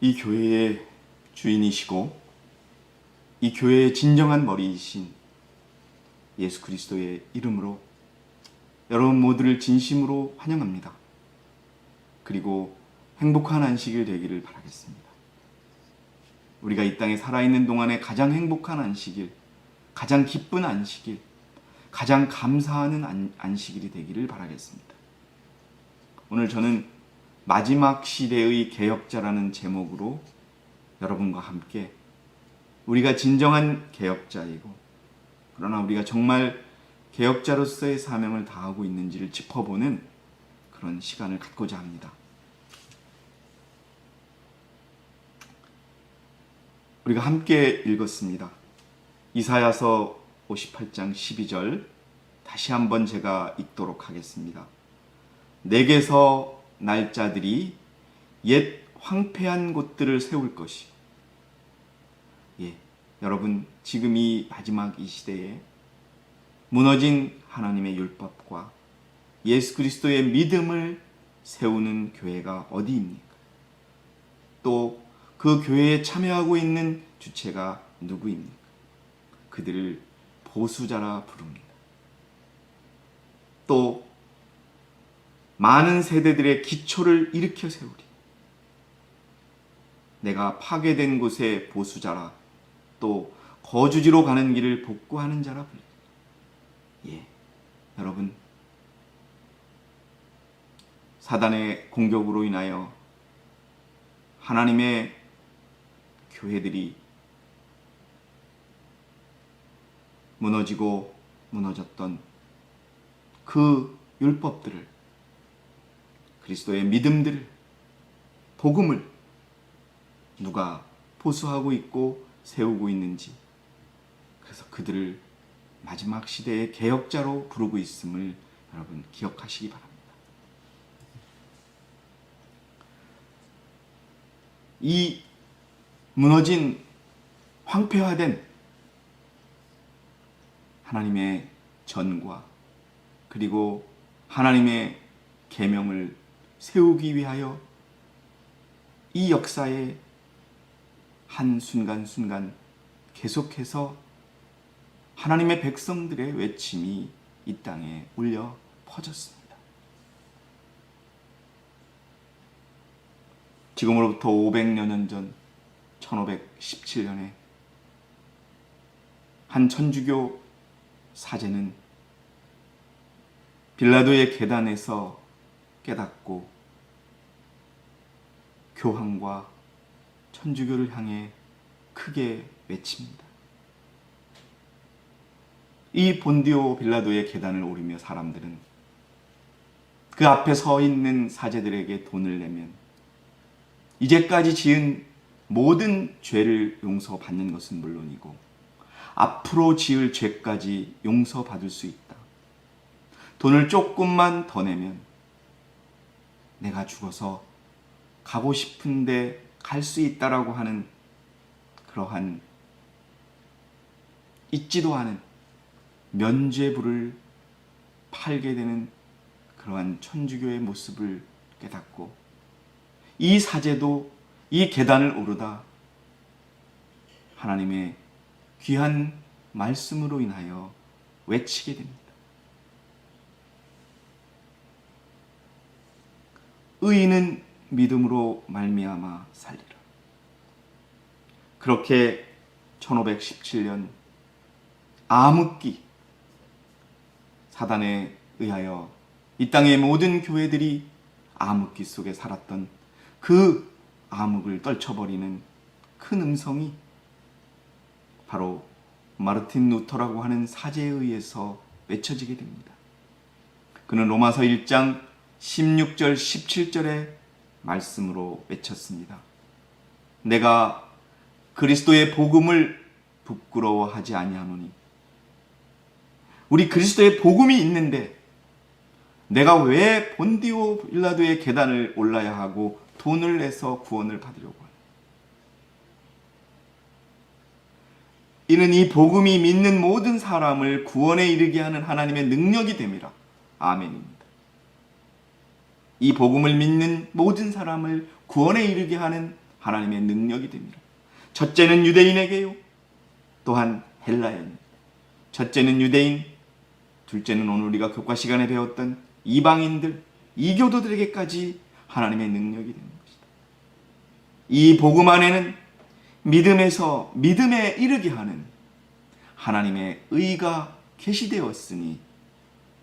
이 교회의 주인이시고 이 교회의 진정한 머리이신 예수 그리스도의 이름으로 여러분 모두를 진심으로 환영합니다. 그리고 행복한 안식일 되기를 바라겠습니다. 우리가 이 땅에 살아있는 동안에 가장 행복한 안식일, 가장 기쁜 안식일, 가장 감사하는 안식일이 되기를 바라겠습니다. 오늘 저는 마지막 시대의 개혁자라는 제목으로 여러분과 함께 우리가 진정한 개혁자이고 그러나 우리가 정말 개혁자로서의 사명을 다하고 있는지를 짚어보는 그런 시간을 갖고자 합니다. 우리가 함께 읽었습니다. 이사야서 58장 12절 다시 한번 제가 읽도록 하겠습니다. 내게서 날 자들이 옛 황폐한 곳들을 세울 것이. 여러분 지금 이 마지막 이 시대에 무너진 하나님의 율법과 예수 그리스도의 믿음을 세우는 교회가 어디입니까? 또 그 교회에 참여하고 있는 주체가 누구입니까? 그들을 보수자라 부릅니다. 또 많은 세대들의 기초를 일으켜 세우리. 내가 파괴된 곳의 보수자라, 또 거주지로 가는 길을 복구하는 자라 불리라. 여러분, 사단의 공격으로 인하여 하나님의 교회들이 무너지고 무너졌던 그 율법들을, 그리스도의 믿음들을, 복음을 누가 보수하고 있고 세우고 있는지, 그래서 그들을 마지막 시대의 개혁자로 부르고 있음을 여러분 기억하시기 바랍니다. 이 무너진 황폐화된 하나님의 전과 그리고 하나님의 계명을 세우기 위하여 이 역사의 한 순간순간 계속해서 하나님의 백성들의 외침이 이 땅에 울려 퍼졌습니다. 지금으로부터 500여 년 전 1517년에 한 천주교 사제는 빌라도의 계단에서 깨닫고 교황과 천주교를 향해 크게 외칩니다. 이 본디오 빌라도의 계단을 오르며 사람들은 그 앞에 서 있는 사제들에게 돈을 내면 이제까지 지은 모든 죄를 용서받는 것은 물론이고 앞으로 지을 죄까지 용서받을 수 있다. 돈을 조금만 더 내면 내가 죽어서 가고 싶은데 갈 수 있다라고 하는 그러한 잊지도 않은 면죄부를 팔게 되는 그러한 천주교의 모습을 깨닫고 이 사제도 이 계단을 오르다 하나님의 귀한 말씀으로 인하여 외치게 됩니다. 의인은 믿음으로 말미암아 살리라. 그렇게 1517년 암흑기 사단에 의하여 이 땅의 모든 교회들이 암흑기 속에 살았던 그 암흑을 떨쳐버리는 큰 음성이 바로 마르틴 루터라고 하는 사제에 의해서 외쳐지게 됩니다. 그는 로마서 1장 16절 17절의 말씀으로 외쳤습니다. 내가 그리스도의 복음을 부끄러워하지 아니하노니. 우리 그리스도의 복음이 있는데 내가 왜 본디오 빌라도의 계단을 올라야 하고 돈을 내서 구원을 받으려고 하나. 이는 이 복음이 믿는 모든 사람을 구원에 이르게 하는 하나님의 능력이 됨이라. 아멘입니다. 이 복음을 믿는 모든 사람을 구원에 이르게 하는 하나님의 능력이 됩니다. 첫째는 유대인에게요, 또한 헬라인. 첫째는 유대인, 둘째는 오늘 우리가 교과 시간에 배웠던 이방인들, 이교도들에게까지 하나님의 능력이 되는 것이다. 이 복음 안에는 믿음에서 믿음에 이르게 하는 하나님의 의가 계시되었으니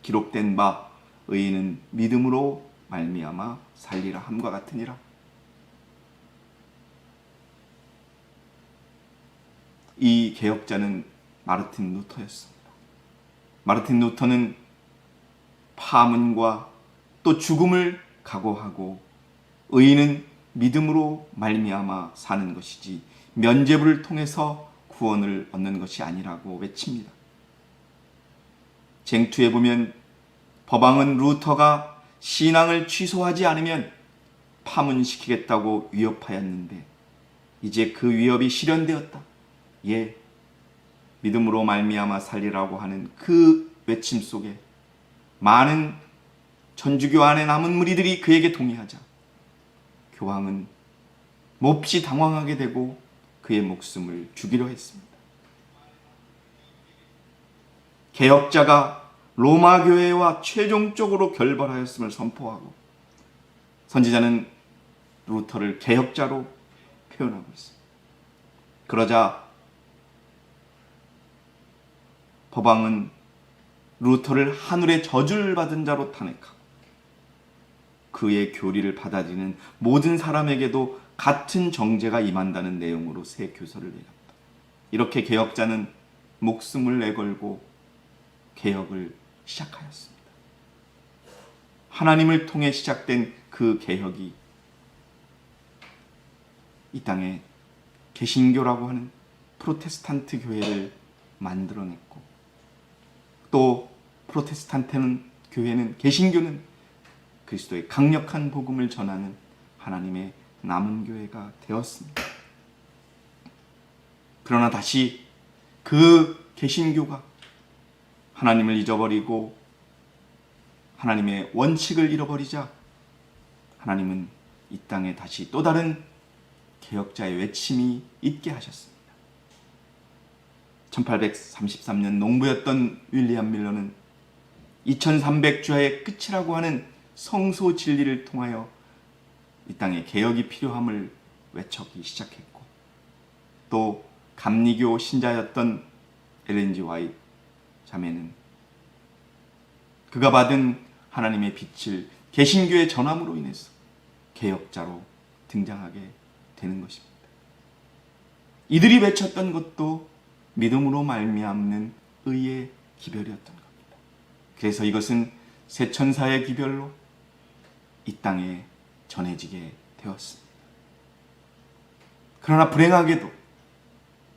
기록된 바 의인은 믿음으로 말미암아 살리라 함과 같으니라. 이 개혁자는 마르틴 루터였습니다. 마르틴 루터는 파문과 또 죽음을 각오하고 의인은 믿음으로 말미암아 사는 것이지 면죄부를 통해서 구원을 얻는 것이 아니라고 외칩니다. 쟁투에 보면 법왕은 루터가 신앙을 취소하지 않으면 파문시키겠다고 위협하였는데 이제 그 위협이 실현되었다. 예, 믿음으로 말미암아 살리라고 하는 그 외침 속에 많은 천주교 안에 남은 무리들이 그에게 동의하자 교황은 몹시 당황하게 되고 그의 목숨을 주기로 했습니다. 개혁자가 로마 교회와 최종적으로 결벌하였음을 선포하고 선지자는 루터를 개혁자로 표현하고 있습니다. 그러자 법왕은 루터를 하늘의 저주를 받은 자로 탄핵하고 그의 교리를 받아들이는 모든 사람에게도 같은 정죄가 임한다는 내용으로 새 교서를 내렸다. 이렇게 개혁자는 목숨을 내걸고 개혁을 시작하였습니다. 하나님을 통해 시작된 그 개혁이 이 땅에 개신교라고 하는 프로테스탄트 교회를 만들어냈고 또 프로테스탄트 교회는 개신교는 그리스도의 강력한 복음을 전하는 하나님의 남은 교회가 되었습니다. 그러나 다시 그 개신교가 하나님을 잊어버리고 하나님의 원칙을 잃어버리자 하나님은 이 땅에 다시 또 다른 개혁자의 외침이 있게 하셨습니다. 1833년 농부였던 윌리엄 밀러는 2300주야의 끝이라고 하는 성소 진리를 통하여 이 땅에 개혁이 필요함을 외쳤기 시작했고 또 감리교 신자였던 엘렌 G 화이트 자매는 그가 받은 하나님의 빛을 개신교의 전함으로 인해서 개혁자로 등장하게 되는 것입니다. 이들이 외쳤던 것도 믿음으로 말미암는 의의 기별이었던 겁니다. 그래서 이것은 새 천사의 기별로 이 땅에 전해지게 되었습니다. 그러나 불행하게도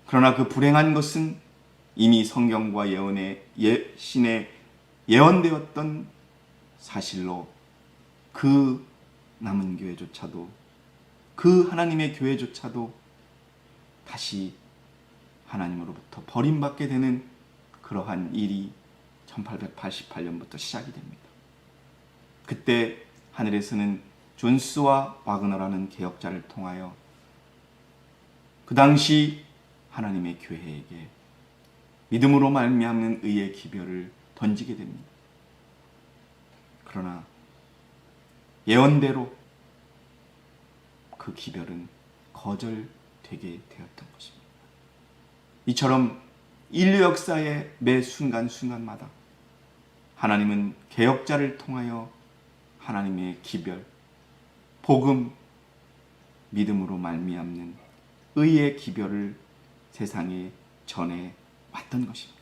그러나 그 불행한 것은 이미 성경과 신에 예언되었던 사실로 그 남은 교회조차도 그 하나님의 교회조차도 다시 하나님으로부터 버림받게 되는 그러한 일이 1888년부터 시작이 됩니다. 그때 하늘에서는 존스와 와그너라는 개혁자를 통하여 그 당시 하나님의 교회에게 믿음으로 말미암는 의의 기별을 던지게 됩니다. 그러나 예언대로 그 기별은 거절되게 되었던 것입니다. 이처럼 인류 역사의 매 순간순간마다 하나님은 개혁자를 통하여 하나님의 기별, 복음, 믿음으로 말미암는 의의 기별을 세상에 전해 왔던 것입니다.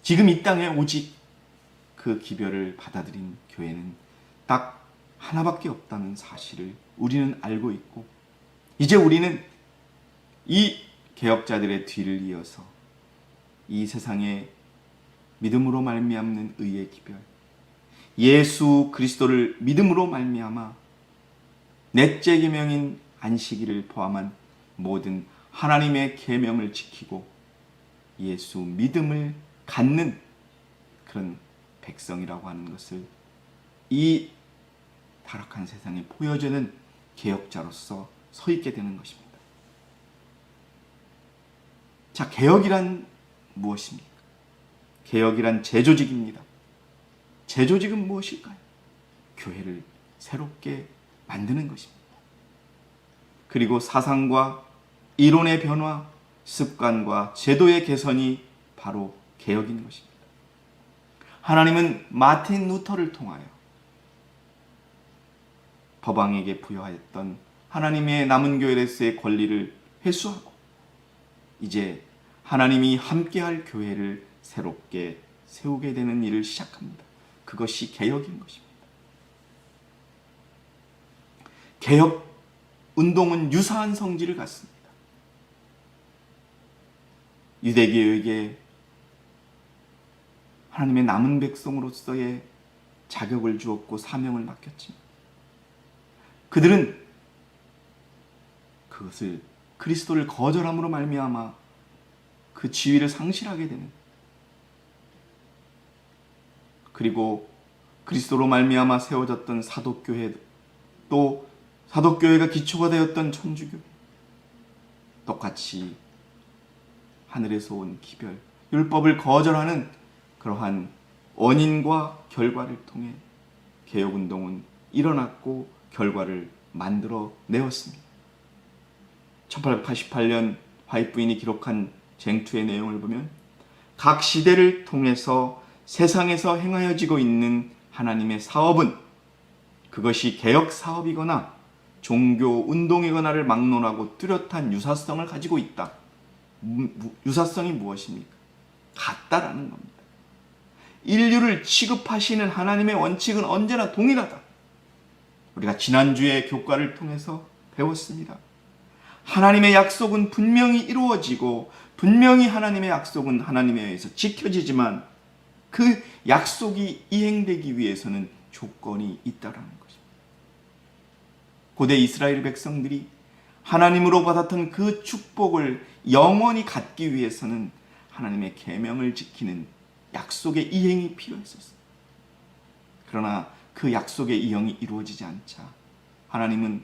지금 이 땅에 오직 그 기별을 받아들인 교회는 딱 하나밖에 없다는 사실을 우리는 알고 있고 이제 우리는 이 개혁자들의 뒤를 이어서 이 세상에 믿음으로 말미암는 의의 기별, 예수 그리스도를 믿음으로 말미암아 넷째 계명인 안식일을 포함한 모든 하나님의 계명을 지키고 예수 믿음을 갖는 그런 백성이라고 하는 것을 이 타락한 세상에 보여주는 개혁자로서 서 있게 되는 것입니다. 자, 개혁이란 무엇입니까? 개혁이란 재조직입니다. 재조직은 무엇일까요? 교회를 새롭게 만드는 것입니다. 그리고 사상과 이론의 변화, 습관과 제도의 개선이 바로 개혁인 것입니다. 하나님은 마틴 루터를 통하여 법왕에게 부여하였던 하나님의 남은 교회로서의 권리를 회수하고 이제 하나님이 함께할 교회를 새롭게 세우게 되는 일을 시작합니다. 그것이 개혁인 것입니다. 개혁 운동은 유사한 성질을 갖습니다. 유대교에게 하나님의 남은 백성으로서의 자격을 주었고 사명을 맡겼지만 그들은 그것을 그리스도를 거절함으로 말미암아 그 지위를 상실하게 되는, 그리고 그리스도로 말미암아 세워졌던 사도교회, 또 사도교회가 기초가 되었던 천주교회, 똑같이 하늘에서 온 기별, 율법을 거절하는 그러한 원인과 결과를 통해 개혁운동은 일어났고 결과를 만들어 내었습니다. 1888년 화이트 부인이 기록한 쟁투의 내용을 보면 각 시대를 통해서 세상에서 행하여지고 있는 하나님의 사업은 그것이 개혁 사업이거나 종교 운동이거나를 막론하고 뚜렷한 유사성을 가지고 있다. 유사성이 무엇입니까? 같다라는 겁니다. 인류를 취급하시는 하나님의 원칙은 언제나 동일하다. 우리가 지난주에 교과를 통해서 배웠습니다. 하나님의 약속은 분명히 이루어지고 분명히 하나님의 약속은 하나님에 의해서 지켜지지만 그 약속이 이행되기 위해서는 조건이 있다라는 것입니다. 고대 이스라엘 백성들이 하나님으로 받았던 그 축복을 영원히 갖기 위해서는 하나님의 계명을 지키는 약속의 이행이 필요했었어요. 그러나 그 약속의 이행이 이루어지지 않자 하나님은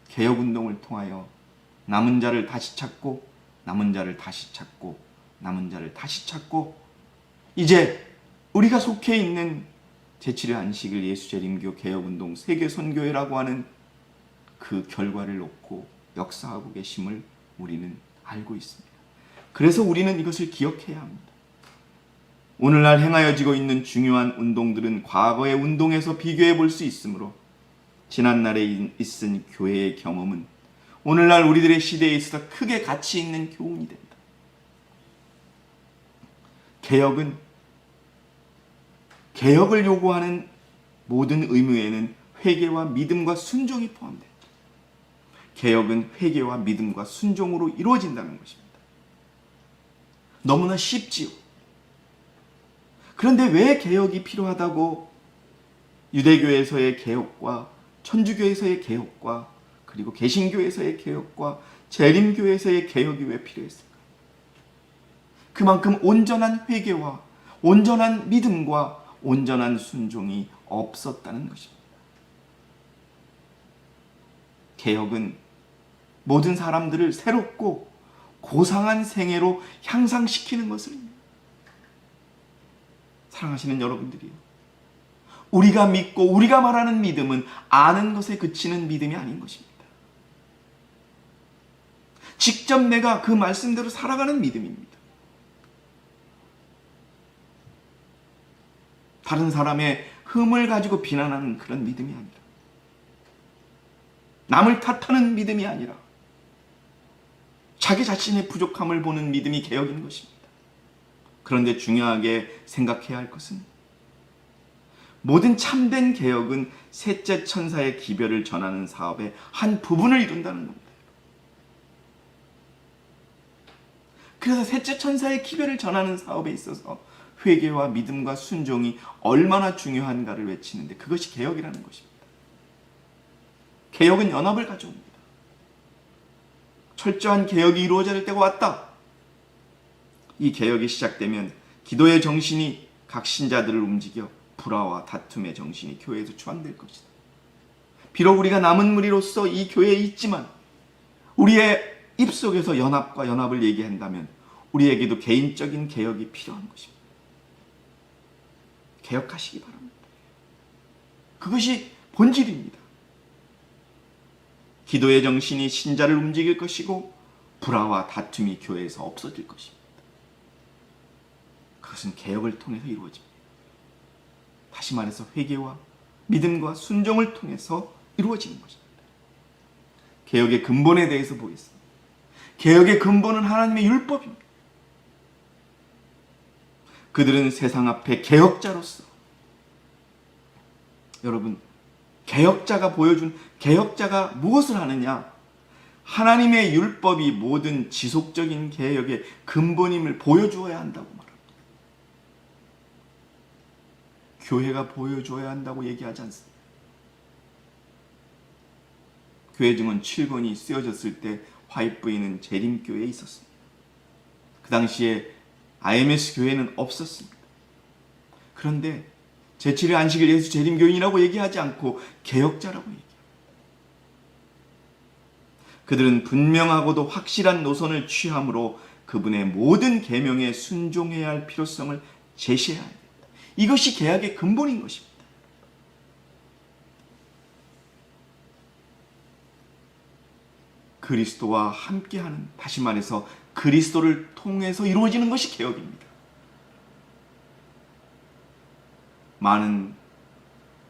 개혁운동을 통하여 남은 자를 다시 찾고 남은 자를 다시 찾고 남은 자를 다시 찾고 이제 우리가 속해 있는 제7일 안식일 예수재림교 개혁운동 세계선교회라고 하는 그 결과를 놓고 역사하고 계심을 우리는 알고 있습니다. 그래서 우리는 이것을 기억해야 합니다. 오늘날 행하여지고 있는 중요한 운동들은 과거의 운동에서 비교해 볼 수 있으므로 지난날에 있은 교회의 경험은 오늘날 우리들의 시대에 있어서 크게 가치 있는 교훈이 된다. 개혁을 요구하는 모든 의무에는 회개와 믿음과 순종이 포함된다. 개혁은 회개와 믿음과 순종으로 이루어진다는 것입니다. 너무나 쉽지요. 그런데 왜 개혁이 필요하다고 유대교에서의 개혁과 천주교에서의 개혁과 그리고 개신교에서의 개혁과 재림교에서의 개혁이 왜 필요했을까? 그만큼 온전한 회개와 온전한 믿음과 온전한 순종이 없었다는 것입니다. 개혁은 모든 사람들을 새롭고 고상한 생애로 향상시키는 것을 사랑하시는 여러분들이요. 우리가 믿고 우리가 말하는 믿음은 아는 것에 그치는 믿음이 아닌 것입니다. 직접 내가 그 말씀대로 살아가는 믿음입니다. 다른 사람의 흠을 가지고 비난하는 그런 믿음이 아니라 남을 탓하는 믿음이 아니라 자기 자신의 부족함을 보는 믿음이 개혁인 것입니다. 그런데 중요하게 생각해야 할 것은 모든 참된 개혁은 셋째 천사의 기별을 전하는 사업의 한 부분을 이룬다는 겁니다. 그래서 셋째 천사의 기별을 전하는 사업에 있어서 회개와 믿음과 순종이 얼마나 중요한가를 외치는데 그것이 개혁이라는 것입니다. 개혁은 연합을 가져옵니다. 철저한 개혁이 이루어져야 할 때가 왔다. 이 개혁이 시작되면 기도의 정신이 각 신자들을 움직여 불화와 다툼의 정신이 교회에서 추앙될 것이다. 비록 우리가 남은 무리로서 이 교회에 있지만 우리의 입속에서 연합과 연합을 얘기한다면 우리에게도 개인적인 개혁이 필요한 것입니다. 개혁하시기 바랍니다. 그것이 본질입니다. 기도의 정신이 신자를 움직일 것이고 불화와 다툼이 교회에서 없어질 것입니다. 그것은 개혁을 통해서 이루어집니다. 다시 말해서 회개와 믿음과 순종을 통해서 이루어지는 것입니다. 개혁의 근본에 대해서 보겠습니다. 개혁의 근본은 하나님의 율법입니다. 그들은 세상 앞에 개혁자로서, 여러분, 개혁자가 무엇을 하느냐? 하나님의 율법이 모든 지속적인 개혁의 근본임을 보여주어야 한다고 말합니다. 교회가 보여줘야 한다고 얘기하지 않습니다. 교회 증언 7권이 쓰여졌을 때 화이트부인은 재림교회에 있었습니다. 그 당시에 IMS 교회는 없었습니다. 그런데 제7일 안식일 예수 재림교인이라고 얘기하지 않고 개혁자라고 얘기합니다. 그들은 분명하고도 확실한 노선을 취함으로 그분의 모든 계명에 순종해야 할 필요성을 제시해야 합니다. 이것이 개혁의 근본인 것입니다. 그리스도와 함께하는, 다시 말해서 그리스도를 통해서 이루어지는 것이 개혁입니다. 많은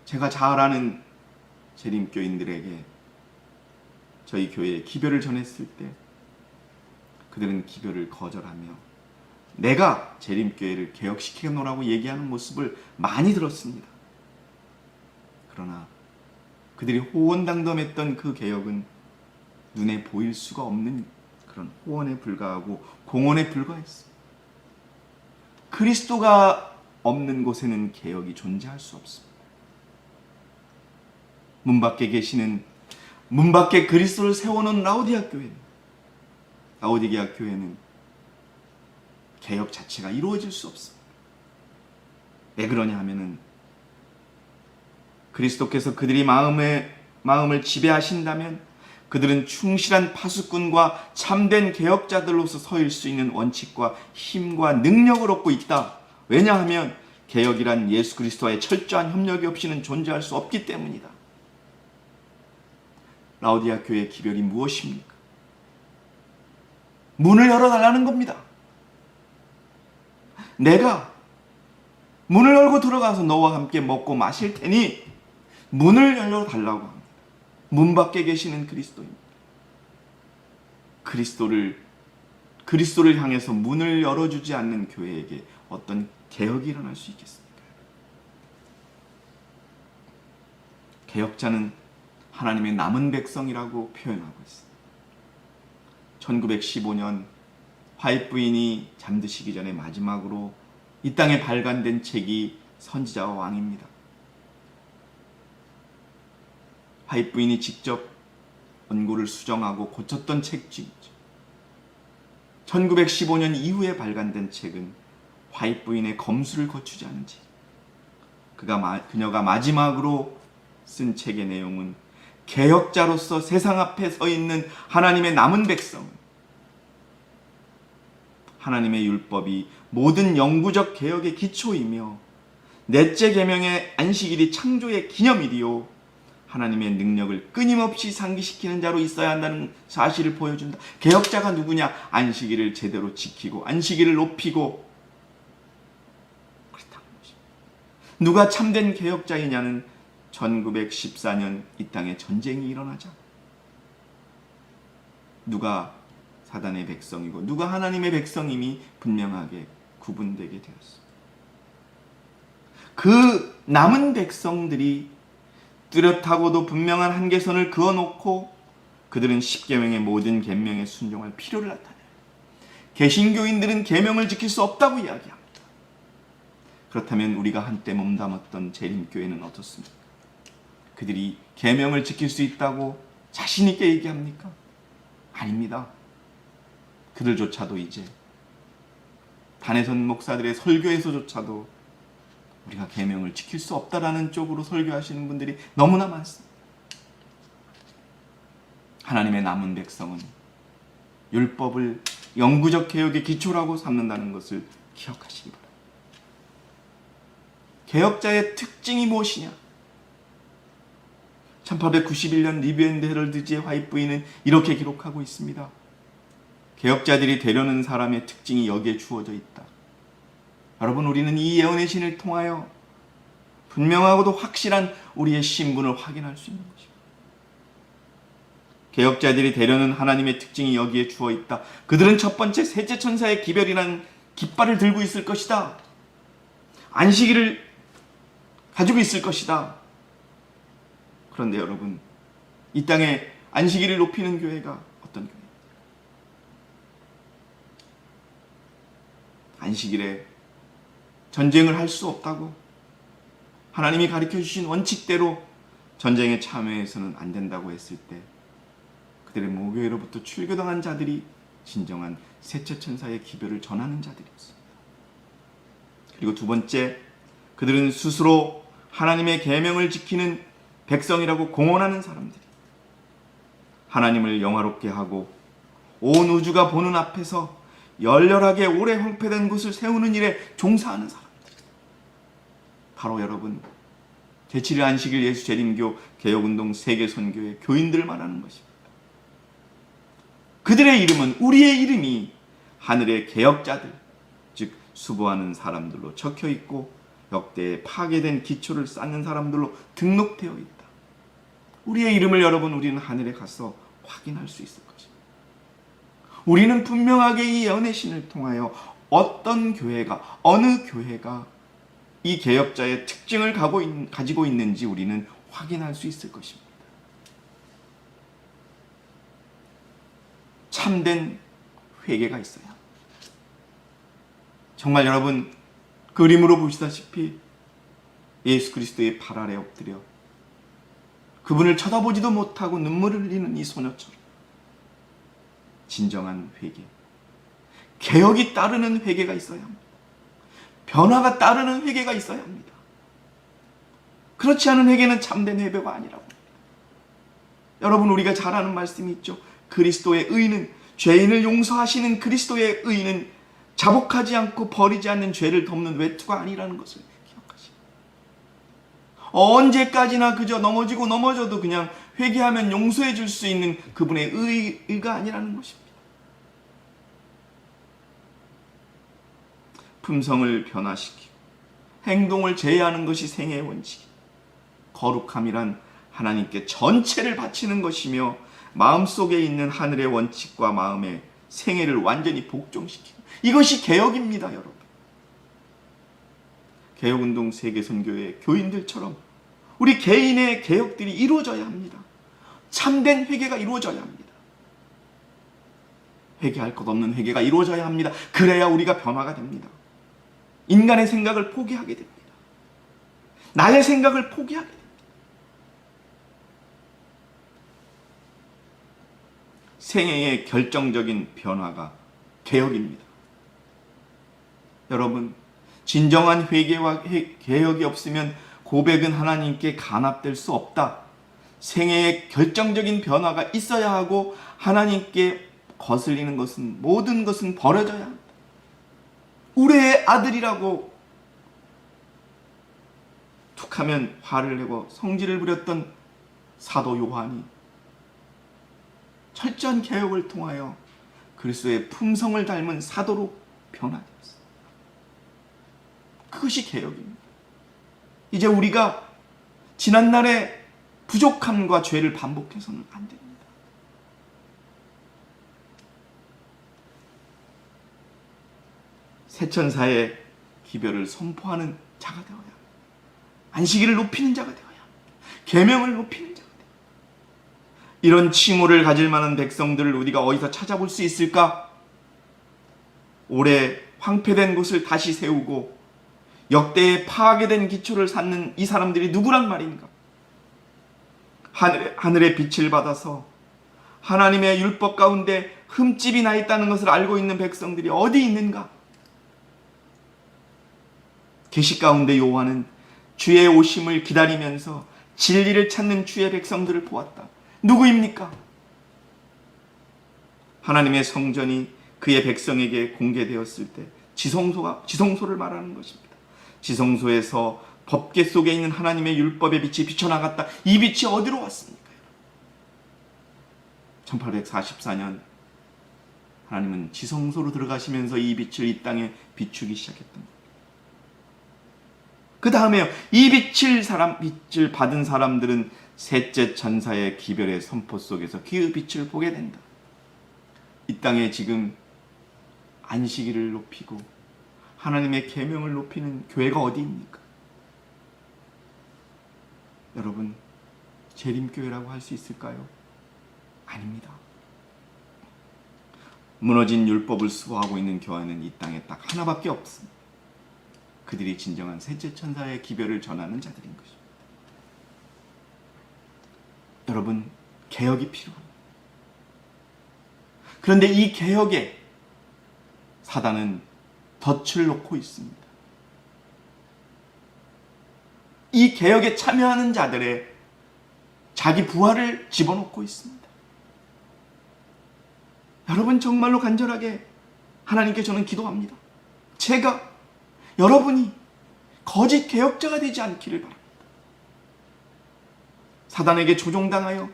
제가 잘 아는 재림교인들에게 저희 교회에 기별을 전했을 때 그들은 기별을 거절하며 내가 재림교회를 개혁시키노라고 얘기하는 모습을 많이 들었습니다. 그러나 그들이 호언당덤했던 그 개혁은 눈에 보일 수가 없는 그런 호언에 불과하고 공언에 불과했습니다. 그리스도가 없는 곳에는 개혁이 존재할 수 없습니다. 문 밖에 그리스도를 세워놓은 라오디게아 교회는 개혁 자체가 이루어질 수 없습니다. 왜 그러냐 하면은 그리스도께서 그들이 마음을 지배하신다면 그들은 충실한 파수꾼과 참된 개혁자들로서 서일 수 있는 원칙과 힘과 능력을 얻고 있다. 왜냐하면 개혁이란 예수 그리스도와의 철저한 협력이 없이는 존재할 수 없기 때문이다. 라오디게아 교회의 기별이 무엇입니까? 문을 열어달라는 겁니다. 내가 문을 열고 들어가서 너와 함께 먹고 마실 테니 문을 열어달라고 합니다. 문 밖에 계시는 그리스도입니다. 그리스도를 향해서 문을 열어주지 않는 교회에게 어떤 개혁이 일어날 수 있겠습니까? 개혁자는 하나님의 남은 백성이라고 표현하고 있습니다. 1915년 화이트부인이 잠드시기 전에 마지막으로 이 땅에 발간된 책이 선지자와 왕입니다. 화이트부인이 직접 원고를 수정하고 고쳤던 책 중이죠. 1915년 이후에 발간된 책은 화이트부인의 검수를 거치지 않은 책. 그녀가 마지막으로 쓴 책의 내용은 개혁자로서 세상 앞에 서 있는 하나님의 남은 백성, 하나님의 율법이 모든 영구적 개혁의 기초이며 넷째 계명의 안식일이 창조의 기념일이요 하나님의 능력을 끊임없이 상기시키는 자로 있어야 한다는 사실을 보여준다. 개혁자가 누구냐? 안식일을 제대로 지키고 안식일을 높이고 그렇다는 것입니다. 누가 참된 개혁자이냐는 1914년 이 땅에 전쟁이 일어나자 누가 사단의 백성이고 누가 하나님의 백성임이 분명하게 구분되게 되었습니다. 그 남은 백성들이 뚜렷하고도 분명한 한계선을 그어놓고 그들은 십계명의 모든 계명에 순종할 필요를 나타내요. 개신교인들은 계명을 지킬 수 없다고 이야기합니다. 그렇다면 우리가 한때 몸담았던 재림교회는 어떻습니까? 그들이 계명을 지킬 수 있다고 자신 있게 얘기합니까? 아닙니다. 그들조차도 이제 단회선 목사들의 설교에서조차도 우리가 계명을 지킬 수 없다라는 쪽으로 설교하시는 분들이 너무나 많습니다. 하나님의 남은 백성은 율법을 영구적 개혁의 기초라고 삼는다는 것을 기억하시기 바랍니다. 개혁자의 특징이 무엇이냐? 1891년 리뷰 앤 헤럴드지의 화이트 부인은 이렇게 기록하고 있습니다. 개혁자들이 되려는 사람의 특징이 여기에 주어져 있다. 여러분, 우리는 이 예언의 신을 통하여 분명하고도 확실한 우리의 신분을 확인할 수 있는 것입니다. 개혁자들이 되려는 하나님의 특징이 여기에 주어 있다. 그들은 첫 번째 셋째 천사의 기별이라는 깃발을 들고 있을 것이다. 안식일을 가지고 있을 것이다. 그런데 여러분, 이 땅에 안식일을 높이는 교회가 어떤 교회입니까? 안식일에 전쟁을 할 수 없다고 하나님이 가르쳐 주신 원칙대로 전쟁에 참여해서는 안 된다고 했을 때 그들의 모교회로부터 출교당한 자들이 진정한 셋째 천사의 기별을 전하는 자들이었습니다. 그리고 두 번째, 그들은 스스로 하나님의 계명을 지키는 백성이라고 공언하는 사람들이 하나님을 영화롭게 하고 온 우주가 보는 앞에서 열렬하게 오래 황폐된 곳을 세우는 일에 종사하는 사람들. 바로 여러분, 제7일 안식일 예수 재림교 개혁운동 세계선교의 교인들 말하는 것입니다. 그들의 이름은 우리의 이름이 하늘의 개혁자들, 즉 수고하는 사람들로 적혀 있고 역대에 파괴된 기초를 쌓는 사람들로 등록되어 있다. 우리의 이름을 여러분, 우리는 하늘에 가서 확인할 수 있을 것입니다. 우리는 분명하게 이 예언의 신을 통하여 어떤 교회가, 어느 교회가 이 개혁자의 특징을 가지고 있는지 우리는 확인할 수 있을 것입니다. 참된 회개가 있어야 합니다. 정말 여러분, 그림으로 보시다시피 예수 그리스도의 발 아래 엎드려 그분을 쳐다보지도 못하고 눈물을 흘리는 이 소녀처럼 진정한 회개, 개혁이 따르는 회개가 있어야 합니다. 변화가 따르는 회개가 있어야 합니다. 그렇지 않은 회개는 참된 회개가 아니라고 합니다. 여러분, 우리가 잘 아는 말씀이 있죠. 그리스도의 의는, 죄인을 용서하시는 그리스도의 의는 자복하지 않고 버리지 않는 죄를 덮는 외투가 아니라는 것을 기억하시고, 언제까지나 그저 넘어지고 넘어져도 그냥 회개하면 용서해 줄 수 있는 그분의 의가 아니라는 것입니다. 품성을 변화시키고 행동을 제외하는 것이 생애의 원칙입니다. 거룩함이란 하나님께 전체를 바치는 것이며 마음속에 있는 하늘의 원칙과 마음의 생애를 완전히 복종시키는, 이것이 개혁입니다. 여러분, 개혁운동 세계선교회 교인들처럼 우리 개인의 개혁들이 이루어져야 합니다. 참된 회개가 이루어져야 합니다. 회개할 것 없는 회개가 이루어져야 합니다. 그래야 우리가 변화가 됩니다. 인간의 생각을 포기하게 됩니다. 나의 생각을 포기하게 됩니다. 생애의 결정적인 변화가 개혁입니다. 여러분, 진정한 회개와 개혁이 없으면 고백은 하나님께 간합될 수 없다. 생애의 결정적인 변화가 있어야 하고 하나님께 거슬리는 것은, 모든 것은 버려져야 합니다. 우리의 아들이라고 툭하면 화를 내고 성질을 부렸던 사도 요한이 철저한 개혁을 통하여 그리스도의 품성을 닮은 사도로 변화되었습니다. 그것이 개혁입니다. 이제 우리가 지난날의 부족함과 죄를 반복해서는 안 됩니다. 새천사의 기별을 선포하는 자가 되어야 합니다. 안식일을 높이는 자가 되어야 합니다. 계명을 높이는 자가 되어야 합니다. 이런 칭호를 가질 만한 백성들을 우리가 어디서 찾아볼 수 있을까? 오래 황폐된 곳을 다시 세우고 역대에 파괴된 기초를 쌓는 이 사람들이 누구란 말인가? 하늘의 빛을 받아서 하나님의 율법 가운데 흠집이 나 있다는 것을 알고 있는 백성들이 어디 있는가? 계시 가운데 요한은 주의 오심을 기다리면서 진리를 찾는 주의 백성들을 보았다. 누구입니까? 하나님의 성전이 그의 백성에게 공개되었을 때 지성소를 말하는 것입니다. 지성소에서 법궤 속에 있는 하나님의 율법의 빛이 비쳐나갔다. 이 빛이 어디로 왔습니까? 1844년 하나님은 지성소로 들어가시면서 이 빛을 이 땅에 비추기 시작했던 겁니다. 그 다음에요, 이 빛을 받은 사람들은 셋째 천사의 기별의 선포 속에서 그 빛을 보게 된다. 이 땅에 지금 안식일을 높이고 하나님의 계명을 높이는 교회가 어디입니까? 여러분, 재림교회라고 할 수 있을까요? 아닙니다. 무너진 율법을 수호하고 있는 교회는 이 땅에 딱 하나밖에 없습니다. 그들이 진정한 셋째 천사의 기별을 전하는 자들인 것입니다. 여러분, 개혁이 필요합니다. 그런데 이 개혁에 사단은 덫을 놓고 있습니다. 이 개혁에 참여하는 자들의 자기 부하를 집어넣고 있습니다. 여러분, 정말로 간절하게 하나님께 저는 기도합니다. 제가 여러분이 거짓 개혁자가 되지 않기를 바랍니다. 사단에게 조종당하여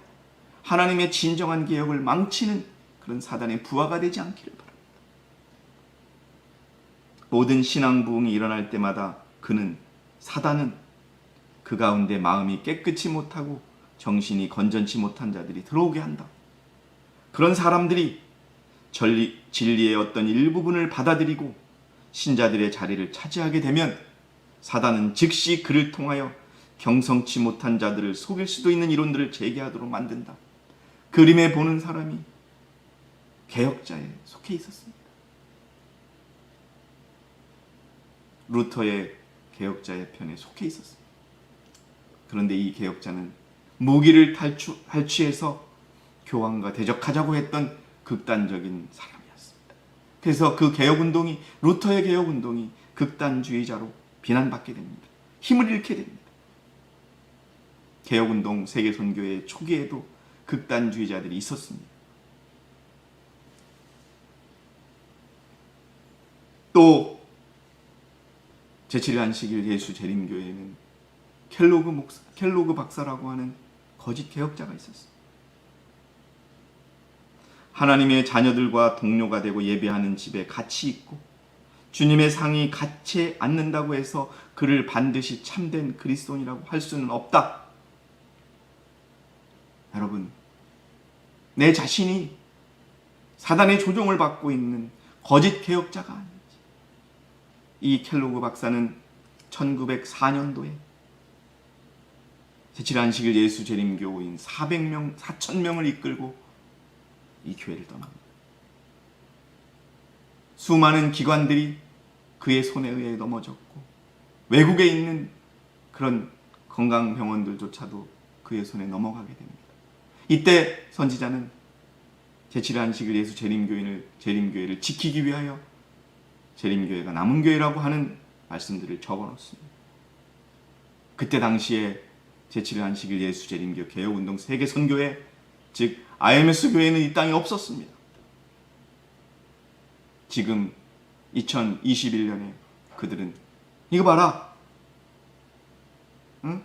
하나님의 진정한 개혁을 망치는 그런 사단의 부하가 되지 않기를 바랍니다. 모든 신앙 부흥이 일어날 때마다 사단은 그 가운데 마음이 깨끗이 못하고 정신이 건전치 못한 자들이 들어오게 한다. 그런 사람들이 진리의 어떤 일부분을 받아들이고 신자들의 자리를 차지하게 되면 사단은 즉시 그를 통하여 경성치 못한 자들을 속일 수도 있는 이론들을 제기하도록 만든다. 그림에 보는 사람이 개혁자에 속해 있었습니다. 루터의 개혁자의 편에 속해 있었습니다. 그런데 이 개혁자는 무기를 탈취해서 교황과 대적하자고 했던 극단적인 사람이었습니다. 그래서 그 개혁운동이, 루터의 개혁운동이 극단주의자로 비난받게 됩니다. 힘을 잃게 됩니다. 개혁운동 세계선교회 초기에도 극단주의자들이 있었습니다. 또 제7일 안식일 예수 재림교회에는 켈로그 박사라고 하는 거짓 개혁자가 있었습니다. 하나님의 자녀들과 동료가 되고 예배하는 집에 같이 있고 주님의 상이 같이 앉는다고 해서 그를 반드시 참된 그리스도인이라고 할 수는 없다. 여러분, 내 자신이 사단의 조종을 받고 있는 거짓 개혁자가 아닌지. 이 켈로그 박사는 1904년도에 제7일 안식일 예수 재림교인 4,000명을 이끌고 이 교회를 떠납니다. 수많은 기관들이 그의 손에 의해 넘어졌고 외국에 있는 그런 건강병원들조차도 그의 손에 넘어가게 됩니다. 이때 선지자는 제7일 안식일 예수 재림교회를 지키기 위하여 재림교회가 남은 교회라고 하는 말씀들을 적어놓습니다. 그때 당시에 제7일 안식일 예수 재림교 개혁운동 세계선교회, 즉 IMS 교회는 이 땅에 없었습니다. 지금 2021년에 그들은 이거 봐라, 응?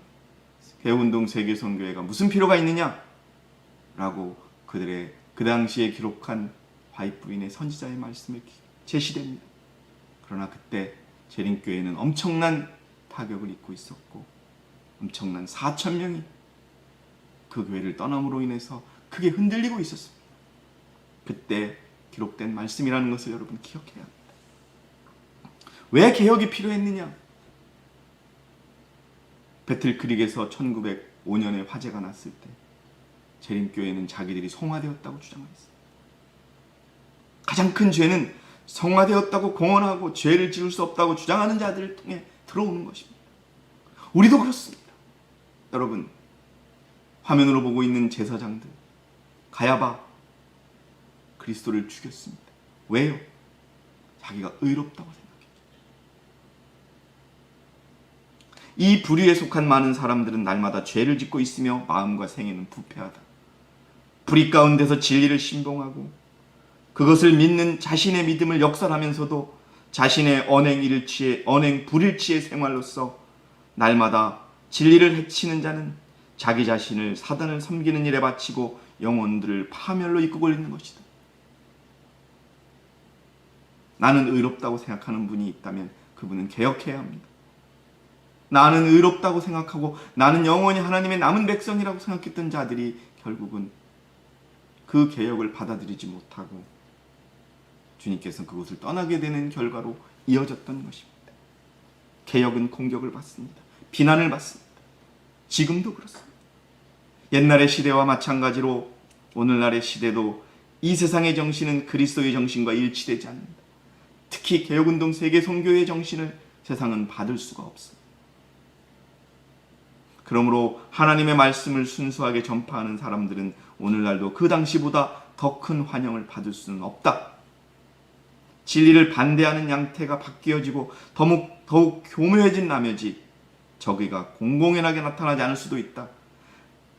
개혁운동 세계선교회가 무슨 필요가 있느냐? 라고 그들의 그 당시에 기록한 바이브인의 선지자의 말씀을 제시됩니다. 그러나 그때 재림교회는 엄청난 타격을 입고 있었고 엄청난 4,000명이 그 교회를 떠남으로 인해서 크게 흔들리고 있었습니다. 그때 기록된 말씀이라는 것을 여러분 기억해야 합니다. 왜 개혁이 필요했느냐? 배틀크릭에서 1905년에 화재가 났을 때 재림교회는 자기들이 성화되었다고 주장했습니다. 가장 큰 죄는 성화되었다고 공언하고 죄를 지을 수 없다고 주장하는 자들을 통해 들어오는 것입니다. 우리도 그렇습니다. 여러분, 화면으로 보고 있는 제사장들, 가야바 그리스도를 죽였습니다. 왜요? 자기가 의롭다고 생각했죠. 이 불의에 속한 많은 사람들은 날마다 죄를 짓고 있으며 마음과 생애는 부패하다. 불의 가운데서 진리를 신봉하고 그것을 믿는 자신의 믿음을 역설하면서도 자신의 언행 불일치의 생활로서 날마다 진리를 해치는 자는 자기 자신을 사단을 섬기는 일에 바치고 영혼들을 파멸로 이끌고 있는 것이다. 나는 의롭다고 생각하는 분이 있다면 그분은 개혁해야 합니다. 나는 의롭다고 생각하고 나는 영원히 하나님의 남은 백성이라고 생각했던 자들이 결국은 그 개혁을 받아들이지 못하고 주님께서는 그곳을 떠나게 되는 결과로 이어졌던 것입니다. 개혁은 공격을 받습니다. 비난을 받습니다. 지금도 그렇습니다. 옛날의 시대와 마찬가지로 오늘날의 시대도 이 세상의 정신은 그리스도의 정신과 일치되지 않는다. 특히 개혁운동 세계 선교의 정신을 세상은 받을 수가 없습니다. 그러므로 하나님의 말씀을 순수하게 전파하는 사람들은 오늘날도 그 당시보다 더 큰 환영을 받을 수는 없다. 진리를 반대하는 양태가 바뀌어지고 더욱 교묘해진 나머지 저기가 공공연하게 나타나지 않을 수도 있다.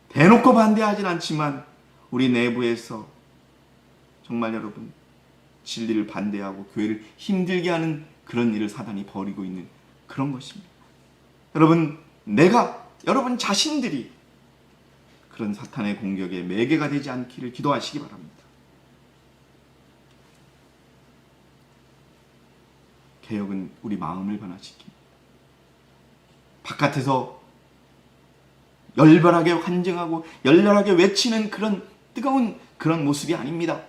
대놓고 반대하진 않지만 우리 내부에서 정말 여러분 진리를 반대하고 교회를 힘들게 하는 그런 일을 사단이 벌이고 있는 그런 것입니다. 여러분 자신들이 그런 사탄의 공격에 매개가 되지 않기를 기도하시기 바랍니다. 개혁은 우리 마음을 변화시킵니다. 바깥에서 열렬하게 환증하고 열렬하게 외치는 그런 뜨거운 그런 모습이 아닙니다.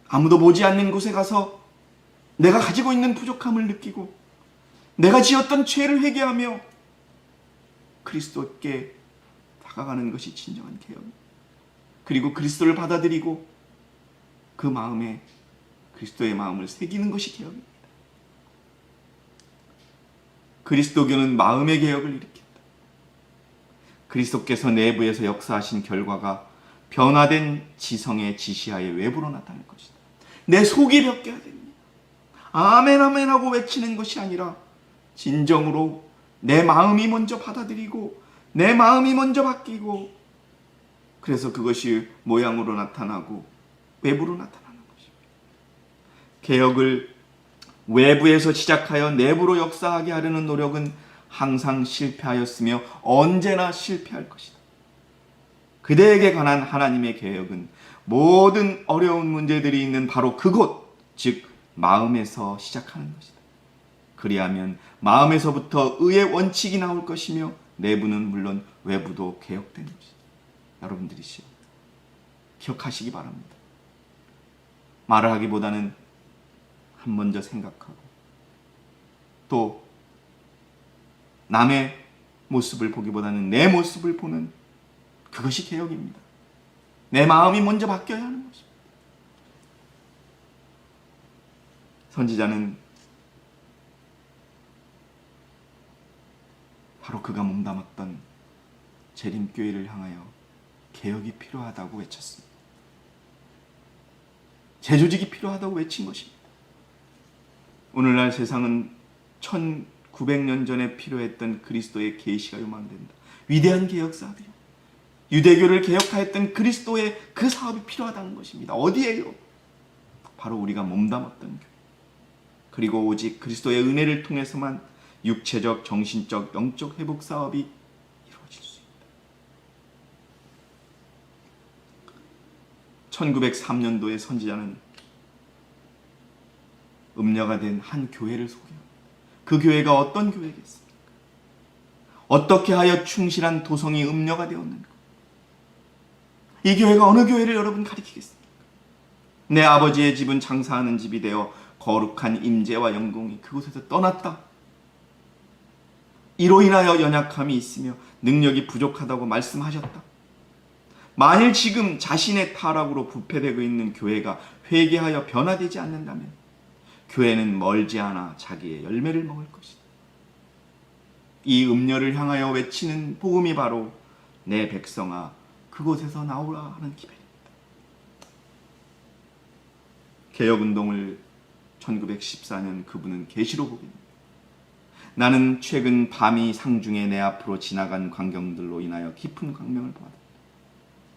아무도 보지 않는 곳에 가서 내가 가지고 있는 부족함을 느끼고 내가 지었던 죄를 회개하며 그리스도께 다가가는 것이 진정한 개혁입니다. 그리고 그리스도를 받아들이고 그 마음에 그리스도의 마음을 새기는 것이 개혁입니다. 그리스도교는 마음의 개혁을 일으킨다. 그리스도께서 내부에서 역사하신 결과가 변화된 지성의 지시하에 외부로 나타날 것이다. 내 속이 바뀌어야 됩니다. 아멘 아멘 하고 외치는 것이 아니라 진정으로 내 마음이 먼저 받아들이고 내 마음이 먼저 바뀌고 그래서 그것이 모양으로 나타나고 외부로 나타나는 것입니다. 개혁을 외부에서 시작하여 내부로 역사하게 하려는 노력은 항상 실패하였으며 언제나 실패할 것이다. 그대에게 관한 하나님의 개혁은 모든 어려운 문제들이 있는 바로 그곳, 즉 마음에서 시작하는 것이다. 그리하면 마음에서부터 의의 원칙이 나올 것이며 내부는 물론 외부도 개혁되는 것이다. 여러분들이시여 기억하시기 바랍니다. 말을 하기보다는 한 먼저 생각하고 또 남의 모습을 보기보다는 내 모습을 보는 그것이 개혁입니다. 내 마음이 먼저 바뀌어야 하는 것입니다. 선지자는 바로 그가 몸담았던 재림교회를 향하여 개혁이 필요하다고 외쳤습니다. 재조직이 필요하다고 외친 것입니다. 오늘날 세상은 1900년 전에 필요했던 그리스도의 계시가 요망된다. 위대한 개혁 사업이요. 유대교를 개혁하였던 그리스도의 그 사업이 필요하다는 것입니다. 어디에요? 바로 우리가 몸담았던 교회. 그리고 오직 그리스도의 은혜를 통해서만 육체적, 정신적, 영적 회복 사업이 이루어질 수 있다. 1903년도에 선지자는 음녀가 된 한 교회를 소개합니다. 그 교회가 어떤 교회겠습니까? 어떻게 하여 충실한 도성이 음녀가 되었는가? 이 교회가 어느 교회를 여러분 가리키겠습니까? 내 아버지의 집은 장사하는 집이 되어 거룩한 임재와 영광이 그곳에서 떠났다. 이로 인하여 연약함이 있으며 능력이 부족하다고 말씀하셨다. 만일 지금 자신의 타락으로 부패되고 있는 교회가 회개하여 변화되지 않는다면 교회는 멀지 않아 자기의 열매를 먹을 것이다. 이 음녀를 향하여 외치는 복음이 바로 내 백성아 그곳에서 나오라 하는 기별입니다. 개혁운동을 1914년 그분은 계시로 보게 됩니다. 나는 최근 밤이 상중에 내 앞으로 지나간 광경들로 인하여 깊은 광명을 보았다.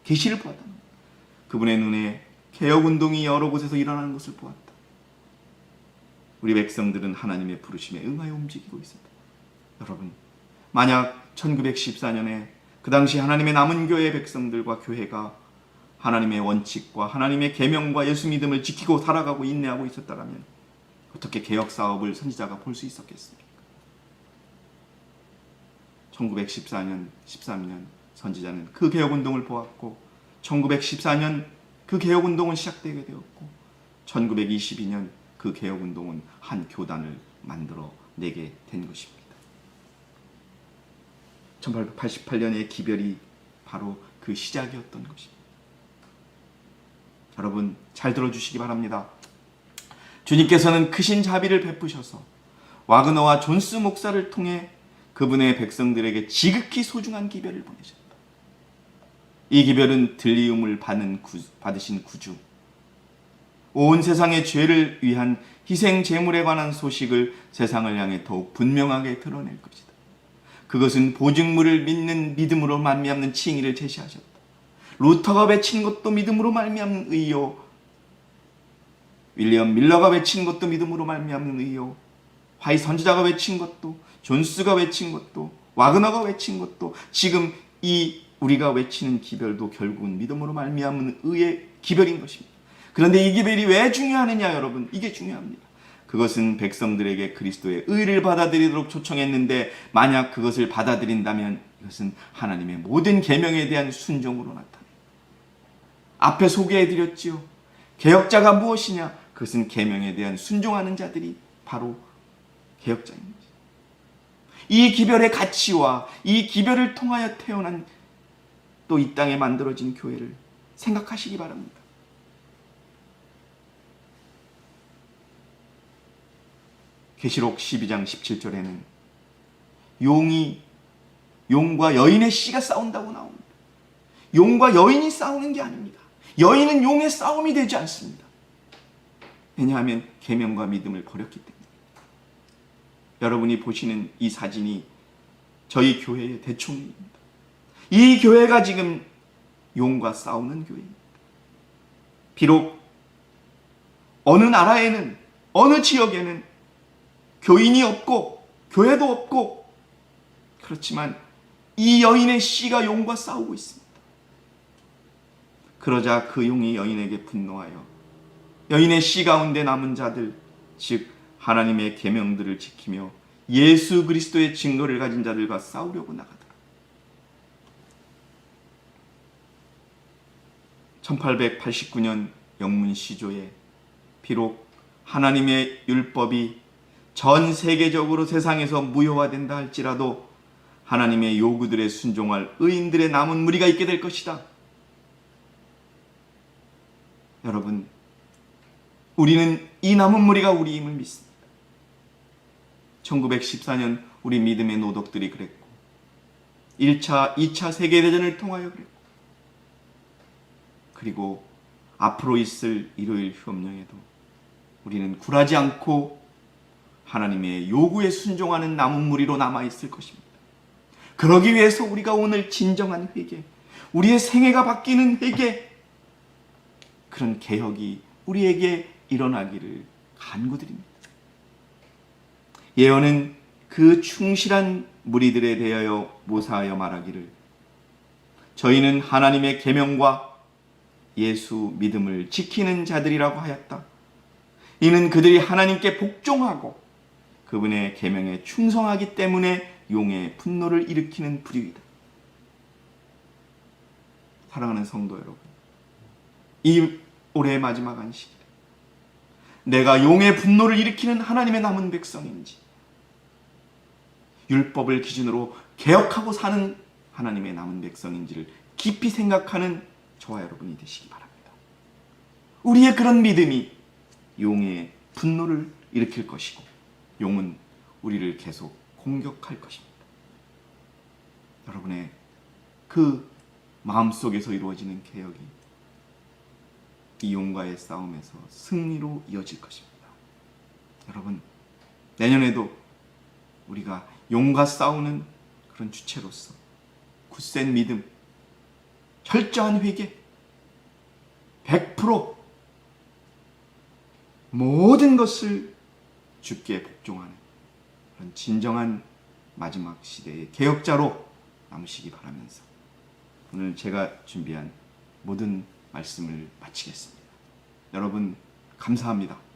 계시를 보았다. 그분의 눈에 개혁운동이 여러 곳에서 일어나는 것을 보았다. 우리 백성들은 하나님의 부르심에 응하여 움직이고 있었다. 여러분, 만약 1914년에 그 당시 하나님의 남은 교회의 백성들과 교회가 하나님의 원칙과 하나님의 계명과 예수 믿음을 지키고 살아가고 인내하고 있었다면 어떻게 개혁 사업을 선지자가 볼 수 있었겠습니까? 1914년, 13년 선지자는 그 개혁운동을 보았고 1914년 그 개혁운동은 시작되게 되었고 1922년 그 개혁운동은 한 교단을 만들어 내게 된 것입니다. 1888년의 기별이 바로 그 시작이었던 것입니다. 여러분 잘 들어주시기 바랍니다. 주님께서는 크신 자비를 베푸셔서 와그너와 존스 목사를 통해 그분의 백성들에게 지극히 소중한 기별을 보내셨다. 이 기별은 들리움을 받으신 구주, 온 세상의 죄를 위한 희생 제물에 관한 소식을 세상을 향해 더욱 분명하게 드러낼 것이다. 그것은 보증물을 믿는 믿음으로 말미암는 칭의를 제시하셨다. 루터가 외친 것도 믿음으로 말미암는 의요, 윌리엄 밀러가 외친 것도 믿음으로 말미암는 의요, 화이 선지자가 외친 것도, 존스가 외친 것도, 와그너가 외친 것도, 지금 이 우리가 외치는 기별도 결국은 믿음으로 말미암는 의의 기별인 것입니다. 그런데 이 기별이 왜 중요하느냐 여러분, 이게 중요합니다. 그것은 백성들에게 그리스도의 의를 받아들이도록 초청했는데 만약 그것을 받아들인다면 이것은 하나님의 모든 계명에 대한 순종으로 나타납니다. 앞에 소개해드렸지요. 개혁자가 무엇이냐? 그것은 계명에 대한 순종하는 자들이 바로 개혁자인 것입니다. 이 기별의 가치와 이 기별을 통하여 태어난 또 이 땅에 만들어진 교회를 생각하시기 바랍니다. 계시록 12장 17절에는 용과 여인의 씨가 싸운다고 나옵니다. 용과 여인이 싸우는 게 아닙니다. 여인은 용의 싸움이 되지 않습니다. 왜냐하면 계명과 믿음을 버렸기 때문에. 여러분이 보시는 이 사진이 저희 교회의 대총입니다. 이 교회가 지금 용과 싸우는 교회입니다. 비록 어느 나라에는, 어느 지역에는 교인이 없고 교회도 없고 그렇지만 이 여인의 씨가 용과 싸우고 있습니다. 그러자 그 용이 여인에게 분노하여 여인의 씨 가운데 남은 자들, 즉 하나님의 계명들을 지키며 예수 그리스도의 증거를 가진 자들과 싸우려고 나가더라. 1889년 영문 시조에 비록 하나님의 율법이 전 세계적으로 세상에서 무효화된다 할지라도 하나님의 요구들에 순종할 의인들의 남은 무리가 있게 될 것이다. 여러분, 우리는 이 남은 무리가 우리임을 믿습니다. 1914년 우리 믿음의 노독들이 그랬고 1차, 2차 세계대전을 통하여 그랬고 그리고 앞으로 있을 일요일 휴업령에도 우리는 굴하지 않고 하나님의 요구에 순종하는 남은 무리로 남아있을 것입니다. 그러기 위해서 우리가 오늘 진정한 회개, 우리의 생애가 바뀌는 회개, 그런 개혁이 우리에게 일어나기를 간구드립니다. 예언은 그 충실한 무리들에 대하여 모사하여 말하기를 저희는 하나님의 계명과 예수 믿음을 지키는 자들이라고 하였다. 이는 그들이 하나님께 복종하고 그분의 계명에 충성하기 때문에 용의 분노를 일으키는 부류이다. 사랑하는 성도 여러분, 이 올해의 마지막 안식일에 내가 용의 분노를 일으키는 하나님의 남은 백성인지 율법을 기준으로 개혁하고 사는 하나님의 남은 백성인지를 깊이 생각하는 저와 여러분이 되시기 바랍니다. 우리의 그런 믿음이 용의 분노를 일으킬 것이고 용은 우리를 계속 공격할 것입니다. 여러분의 그 마음속에서 이루어지는 개혁이 이 용과의 싸움에서 승리로 이어질 것입니다. 여러분, 내년에도 우리가 용과 싸우는 그런 주체로서 굳센 믿음, 철저한 회개, 100% 모든 것을 주께 복종하는 그런 진정한 마지막 시대의 개혁자로 남으시기 바라면서 오늘 제가 준비한 모든 말씀을 마치겠습니다. 여러분 감사합니다.